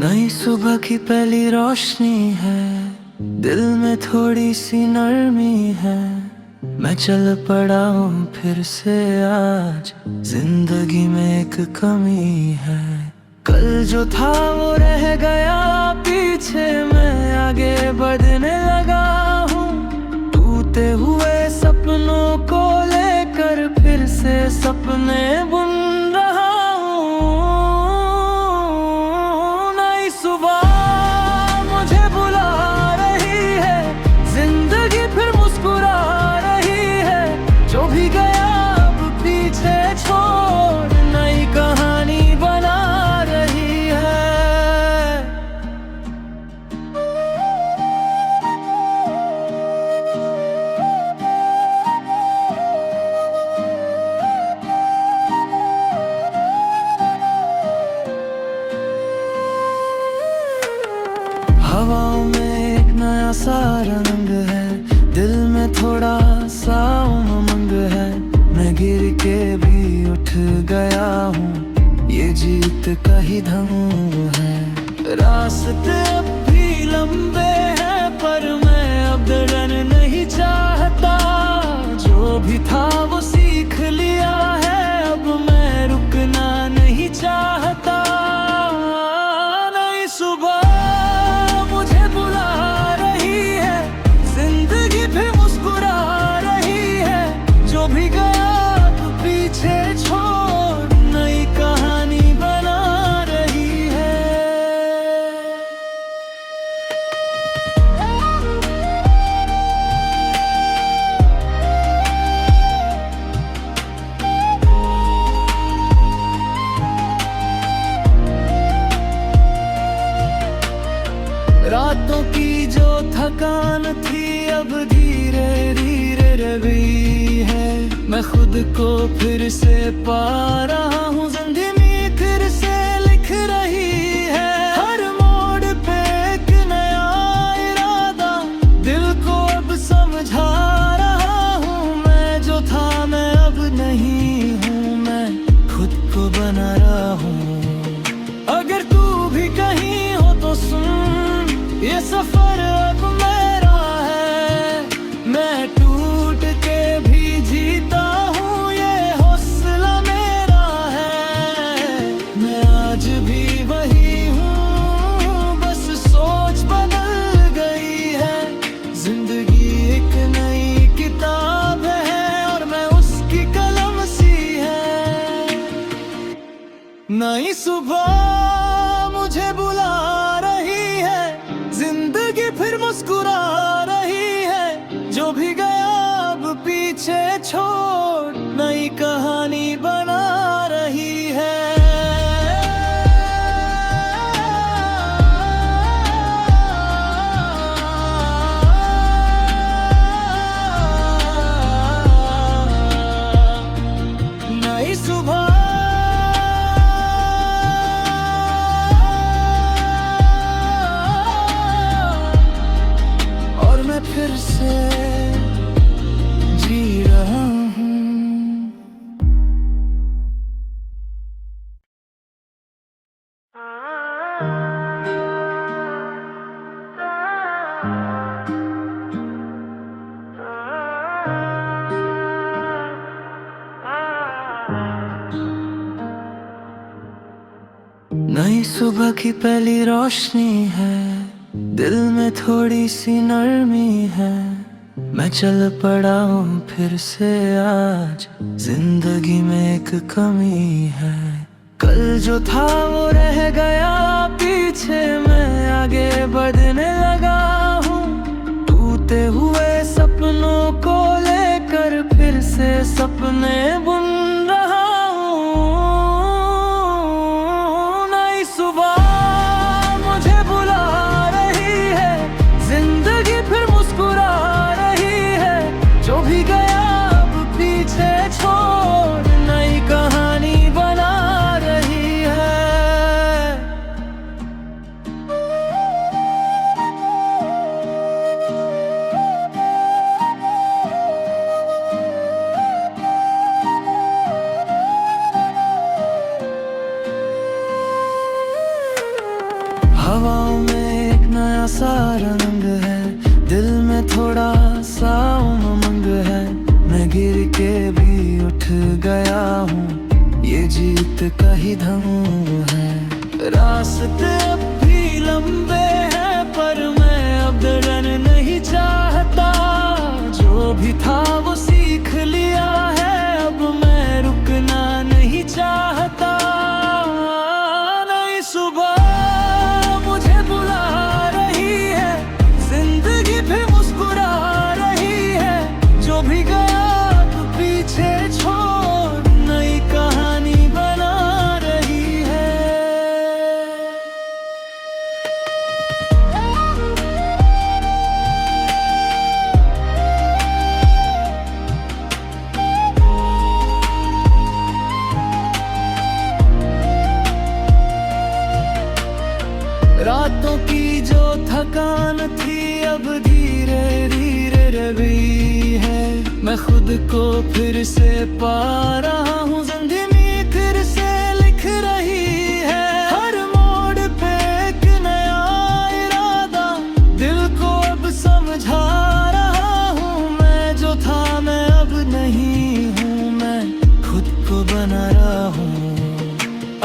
नई सुबह की पहली रोशनी है, दिल में थोड़ी सी नरमी है। मैं चल पड़ा हूँ फिर से आज, जिंदगी में एक कमी है। कल जो था वो रह गया पीछे, मैं आगे बढ़ने लगा हूँ। टूटे हुए सपनों को लेकर फिर से सपने बुन रहा हूँ। नई सुबह मुझे बुला रही है, जिंदगी फिर मुस्कुरा रही है। जो भी गया अब पीछे छोड़, नई कहानी बना रही है। हवाओं में एक नया सा रंग है, दिल में थोड़ा सा उमंग है। मैं गिर के भी उठ गया हूँ, ये जीत का ही ढंग है। रास्ते अब भी लंबे हैं पर मैं अब डरन नहीं चाहता। जो भी था वो सीख लिया है, अब मैं रुकना नहीं चाहता। नई सुबह मुझे बुला रही है, जिंदगी भी मुस्कुरा रही है। जो भी गया अब पीछे छोड़, नई कहानी बना रही है। रातों की जो थकान थी अब धीरे धीरे रही है। मैं खुद को फिर से पा रहा हूँ, जिंदगी फिर से लिख रही है। हर मोड़ पे एक नया इरादा, दिल को अब समझा रहा हूँ। मैं जो था मैं अब नहीं हूँ, मैं खुद को बना रहा हूँ। अगर तू भी कहीं हो तो सुन, ये सफर अब मेरा है। मैं टूट के भी जीता हूँ, ये हौसला मेरा है। मैं आज भी वही हूँ, बस सोच बदल गई है। जिंदगी एक नई किताब है और मैं उसकी कलम सी है। नई सुबह मुझे बुला रही है, जिंदगी फिर मुस्कुरा रही है। जो भी गया अब पीछे छोड़, नई कहानी बना रही है। नई सुबह फिर से जी रहा हूँ। नई सुबह की पहली रोशनी है, दिल में थोड़ी सी नरमी है। मैं चल पड़ा हूँ फिर से आज, जिंदगी में एक कमी है। कल जो था वो रह गया पीछे, मैं आगे बढ़ने लगा हूँ। टूटे हुए सपनों को लेकर फिर से सपने बुन रहा हूँ। नई सुबह मुझे बुला रही है, जिंदगी फिर मुस्कुरा रही है। जो भी गया अब पीछे छोड़, नई कहानी बना रही है। हवाओं में एक नया सा रंग है, दिल में थोड़ा सा उमंग है। मैं गिर के भी उठ गया हूँ, ये जीत का ही धमू है। रास्ते अब भी लंबे हैं पर मैं अब डरन नहीं चाहता। जो भी था वो सीख लिया है, अब मैं रुकना नहीं चाहता। नई सुबह मुझे बुला रही है, जिंदगी भी मुस्कुरा रही है। जो भी गया तो पीछे छोड़ नई कहानी बना रही है। रातों की जो थकान थी अब धीरे धीरे रही है। मैं खुद को फिर से पा रहा हूँ, जिंदगी फिर से लिख रही है। हर मोड़ पे एक नया इरादा दिल को अब समझा रहा हूँ। मैं जो था मैं अब नहीं हूँ, मैं खुद को बना रहा हूँ।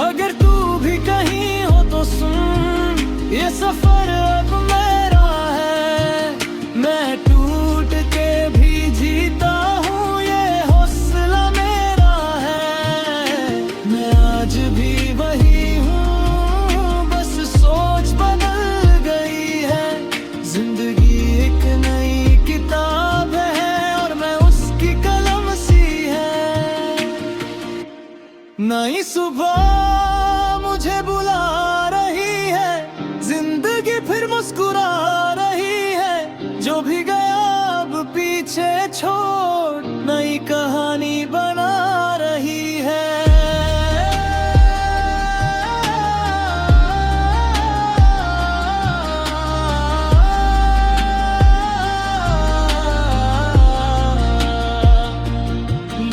अगर तू भी कहीं हो तो सुन, ये सफर अब मेरा है। मैं टूट के भी जीता हूँ, ये हौसला मेरा है। मैं आज भी वही हूँ, बस सोच बदल गई है। जिंदगी एक नई किताब है और मैं उसकी कलम सी है। नई सुबह मुझे बुला रही है, जिंदगी फिर मुस्कुरा रही है। जो भी गया अब पीछे छोड़ नई कहानी बना रही है।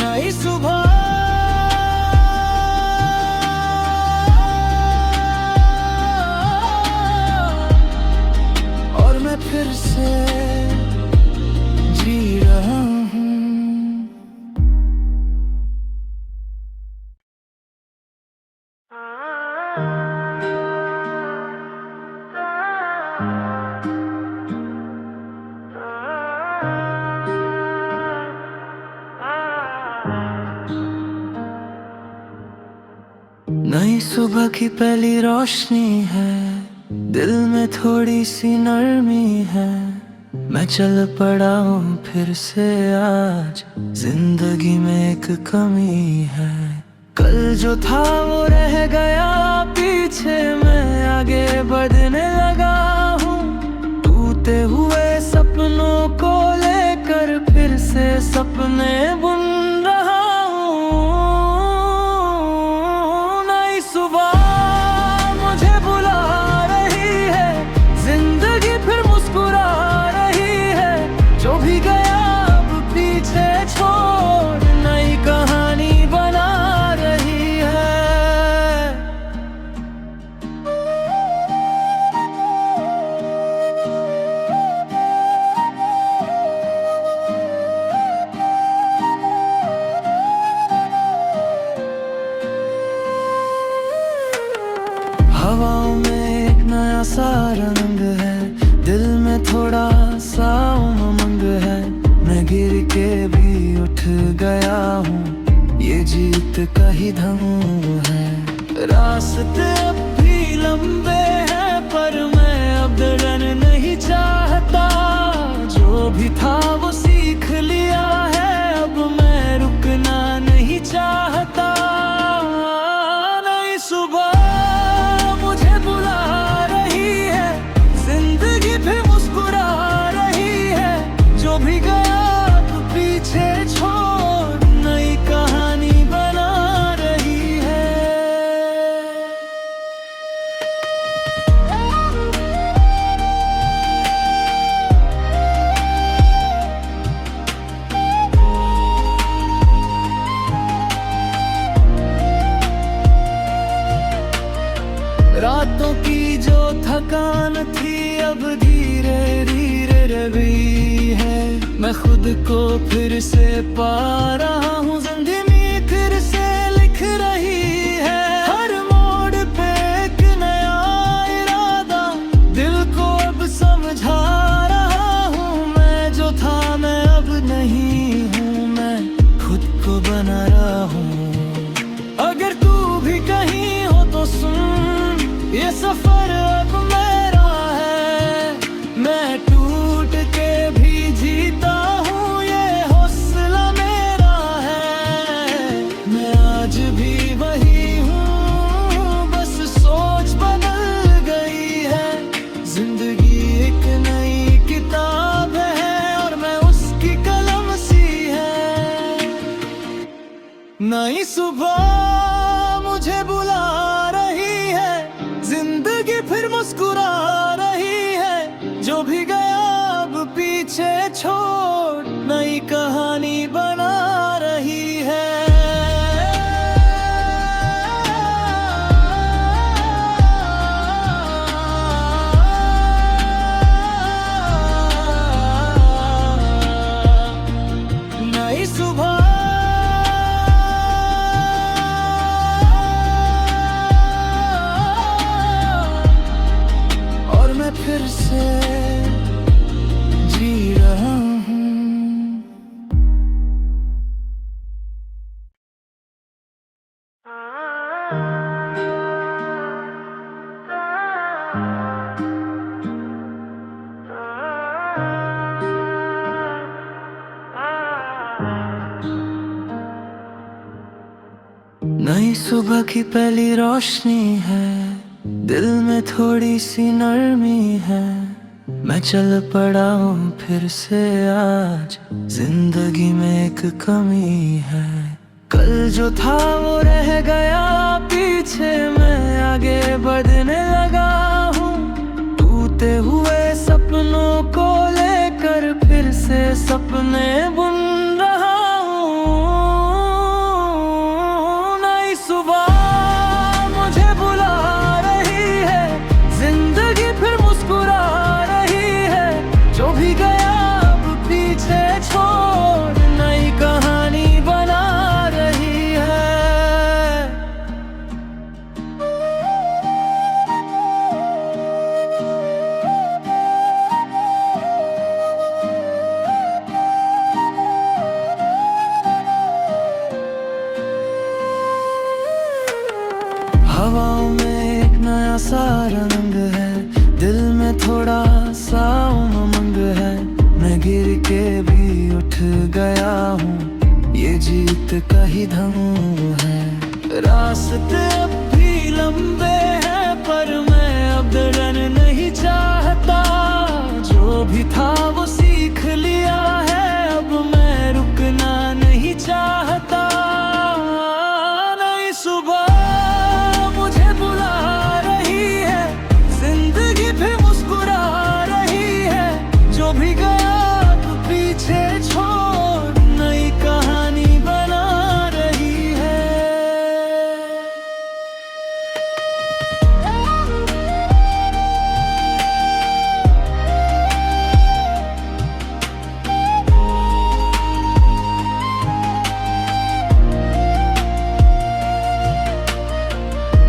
नई सुबह फिर से जी रहा हूँ। नई सुबह की पहली रोशनी है, दिल में थोड़ी सी नरमी है। मैं चल पड़ा हूँ फिर से आज, जिंदगी में एक कमी है। कल जो था वो रह गया पीछे, मैं आगे बढ़ने लगा हूँ। टूटे हुए सपनों को लेकर फिर से सपने बुन रहा हूँ। नई सुबह मुझे बुला रही है, जिंदगी फिर मुस्कुरा रही है। जो भी गया अब पीछे छोड़ नई कहानी बना रही है। हवाओं में एक नया सा रंग है, दिल में थोड़ा सा उमंग है। मैं गिर के भी उठ गया हूँ, ये जीत का ही धमू है। रास्ते अब भी लंबे हैं पर मैं अब डरन नहीं चाहता। जो भी था वो सीख लिया है, अब मैं रुकना नहीं चाहता। नई सुबह मुझे बुला रही है, जिंदगी भी मुस्कुरा रही है। जो भी गया तो पीछे छोड़ नई कहानी बना रही है। रातों की जो थकान थी अब धीरे धीरे रवि है। मैं खुद को फिर से पा रहा हूँ, जिंदगी फिर से लिख रही है। हर मोड़ पे एक नया इरादा दिल को अब समझा रहा हूँ। मैं जो था मैं अब नहीं हूँ, मैं खुद को बना रहा हूँ। अगर तू भी कहीं हो तो सुन, ये सफर अब मेरा है। मैं टूट के भी जीता हूँ, ये हौसला मेरा है। मैं आज भी वही हूँ, बस सोच बदल गई है। जिंदगी एक नई किताब है और मैं उसकी कलम सी है। नई सुबह मुझे बुला रही है, जिंदगी फिर मुस्कुरा रही है। जो भी गया अब पीछे छोड़, नई कहानी बना रही है। नई सुबह फिर से जी रहा हूँ। नई सुबह की पहली रोशनी है, दिल में थोड़ी सी नरमी है। मैं चल पड़ा हूँ फिर से आज, जिंदगी में एक कमी है। कल जो था वो रह गया पीछे, मैं आगे बढ़ने लगा हूँ। टूटे हुए सपनों को लेकर फिर से सपने बुन रहा हूँ। नई सुबह मुझे बुला रही है, जिंदगी फिर मुस्कुरा रही है। जो भी गया अब पीछे छोड़, नई कहानी बना रही है। हवाओं में एक नया सा रंग है, दिल में थोड़ा सा उमंग है। मैं गिर के भी उठ गया हूँ, ये जीत का ही धम है। रास्ते अब भी लंबे हैं पर मैं अब डरन नहीं चाहता। जो भी था वो सीख लिया है, अब मैं रुकना नहीं चाहता। नई सुबह मुझे बुला रही है, जिंदगी फिर मुस्कुरा रही है। जो भी गया अब पीछे छोड़, नई कहानी बना रही है।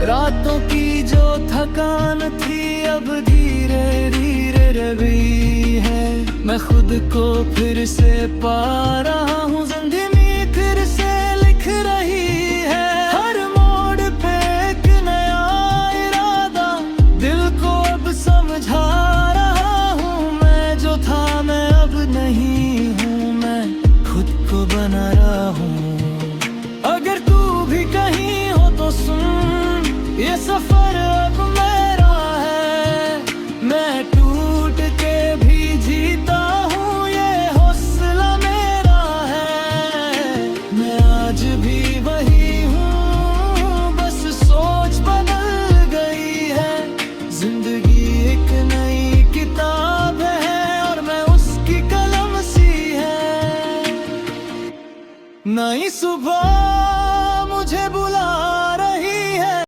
रातों की जो थकान थी अब धीरे धीरे रवि है। मैं खुद को फिर से पा रहा हूँ, जिंदगी फिर से लिख रही है। हर मोड़ पे एक नया इरादा दिल को अब समझा रहा हूँ। मैं जो था मैं अब नहीं हूँ, मैं खुद को बना रहा हूँ। अगर तू भी कहीं हो तो सुन, ये सफर अब मेरा है। मैं टूट के भी जीता हूँ, ये हौसला मेरा है। मैं आज भी वही हूँ, बस सोच बदल गई है। जिंदगी एक नई किताब है और मैं उसकी कलम सी है। नई सुबह मुझे बुला